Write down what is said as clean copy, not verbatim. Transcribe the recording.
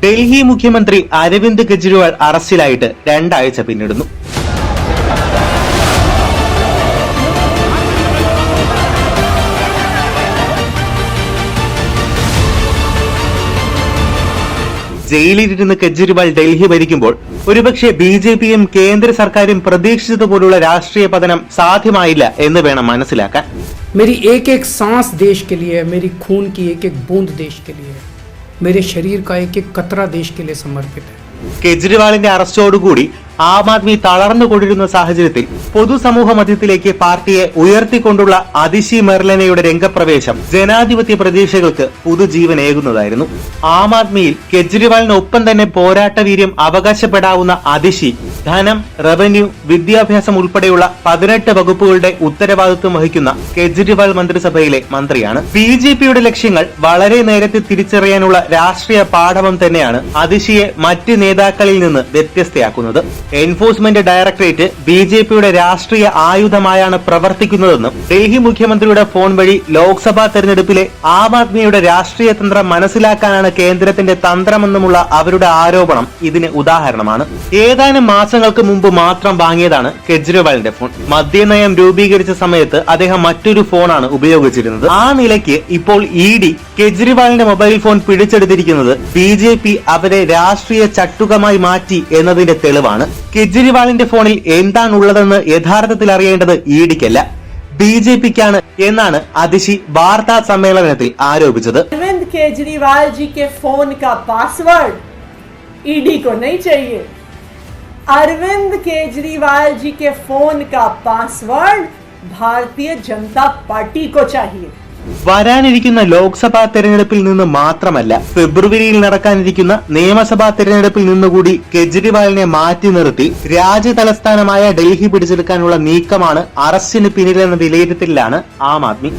ഡൽഹി മുഖ്യമന്ത്രി അരവിന്ദ് കെജ്രിവാൾ അറസ്റ്റിലായിട്ട് 2 ആഴ്ച പിന്നിടുന്നു. ജയിലിലിരുന്ന് കെജ്രിവാൾ ഡൽഹി ഭരിക്കുമ്പോൾ ഒരുപക്ഷെ ബിജെപിയും കേന്ദ്ര സർക്കാരും പ്രതീക്ഷിച്ചതുപോലുള്ള രാഷ്ട്രീയ പതനം സാധ്യമായില്ല എന്ന് വേണം മനസ്സിലാക്കാൻ. मेरी एक एक सांस देश के लिए है, मेरी खून की एक एक बूंद देश के लिए है, मेरे शरीर का एक एक कतरा देश के लिए समर्पित है. കെജ്രിവാളിന്റെ അറസ്റ്റോടുകൂടി ആം ആദ്മി തളർന്നുകൊണ്ടിരുന്ന സാഹചര്യത്തിൽ പൊതുസമൂഹ മധ്യത്തിലേക്ക് പാർട്ടിയെ ഉയർത്തിക്കൊണ്ടുള്ള അതിശി മെർലനയുടെ രംഗപ്രവേശം ജനാധിപത്യ പ്രതീക്ഷകൾക്ക് പുതുജീവനേകുന്നതായിരുന്നു. ആം ആദ്മിയിൽ കെജ്രിവാളിനൊപ്പം തന്നെ പോരാട്ടവീര്യം അവകാശപ്പെടാവുന്ന അതിശി ധനം, റവന്യൂ, വിദ്യാഭ്യാസം ഉൾപ്പെടെയുള്ള 18 വകുപ്പുകളുടെ ഉത്തരവാദിത്വം വഹിക്കുന്ന കെജ്രിവാൾ മന്ത്രിസഭയിലെ മന്ത്രിയാണ്. ബിജെപിയുടെ ലക്ഷ്യങ്ങൾ വളരെ നേരത്തെ തിരിച്ചറിയാനുള്ള രാഷ്ട്രീയ പാഠവം തന്നെയാണ് അതിശിയെ മറ്റ് നേതാക്കളിൽ നിന്ന് വ്യത്യസ്തയാക്കുന്നത്. എൻഫോഴ്സ്മെന്റ് ഡയറക്ടറേറ്റ് ബിജെപിയുടെ രാഷ്ട്രീയ ആയുധമായാണ് പ്രവർത്തിക്കുന്നതെന്നും ഡൽഹി മുഖ്യമന്ത്രിയുടെ ഫോൺ വഴി ലോക്സഭാ തെരഞ്ഞെടുപ്പിലെ ആം ആദ്മിയുടെ രാഷ്ട്രീയ തന്ത്രം മനസ്സിലാക്കാനാണ് കേന്ദ്രത്തിന്റെ തന്ത്രമെന്നുമുള്ള അവരുടെ ആരോപണം ഇതിന് ഉദാഹരണമാണ്. ഏതാനും മാസങ്ങൾക്ക് മുമ്പ് മാത്രം വാങ്ങിയതാണ് കെജ്രിവാളിന്റെ ഫോൺ. മദ്യനയം രൂപീകരിച്ച സമയത്ത് അദ്ദേഹം മറ്റൊരു ഫോണാണ് ഉപയോഗിച്ചിരുന്നത്. ആ നിലയ്ക്ക് ഇപ്പോൾ ഇഡി കെജ്രിവാളിന്റെ മൊബൈൽ ഫോൺ പിടിച്ചെടുത്തിരിക്കുന്നത് ബിജെപി അവരെ രാഷ്ട്രീയ ചട്ടുകമായി മാറ്റി എന്നതിന്റെ തെളിവാണ്. കെജ്രിവാളിന്റെ ഫോണിൽ എന്താണുള്ളതെന്ന് യഥാർത്ഥത്തിൽ അറിയേണ്ടത് ഇഡിക്കല്ല, ബിജെപിക്കാണ് എന്നാണ് അതിശി വാർത്താ സമ്മേളനത്തിൽ ആരോപിച്ചത്. अरविंद केजरीवाल जी के फोन का पासवर्ड ईडी को नहीं चाहिए. अरविंद केजरीवाल जी के फोन का पासवर्ड भारतीय जनता पार्टी को चाहिए. വരാനിരിക്കുന്ന ലോക്സഭാ തെരഞ്ഞെടുപ്പിൽ നിന്ന് മാത്രമല്ല, ഫെബ്രുവരിയിൽ നടക്കാനിരിക്കുന്ന നിയമസഭാ തെരഞ്ഞെടുപ്പിൽ നിന്നുകൂടി കെജ്രിവാളിനെ മാറ്റി നിർത്തി രാജ്യതലസ്ഥാനമായ ഡൽഹി പിടിച്ചെടുക്കാനുള്ള നീക്കമാണ് അറസ്റ്റിന് പിന്നിലെന്ന വിലയിരുത്തലിലാണ് ആം ആദ്മി.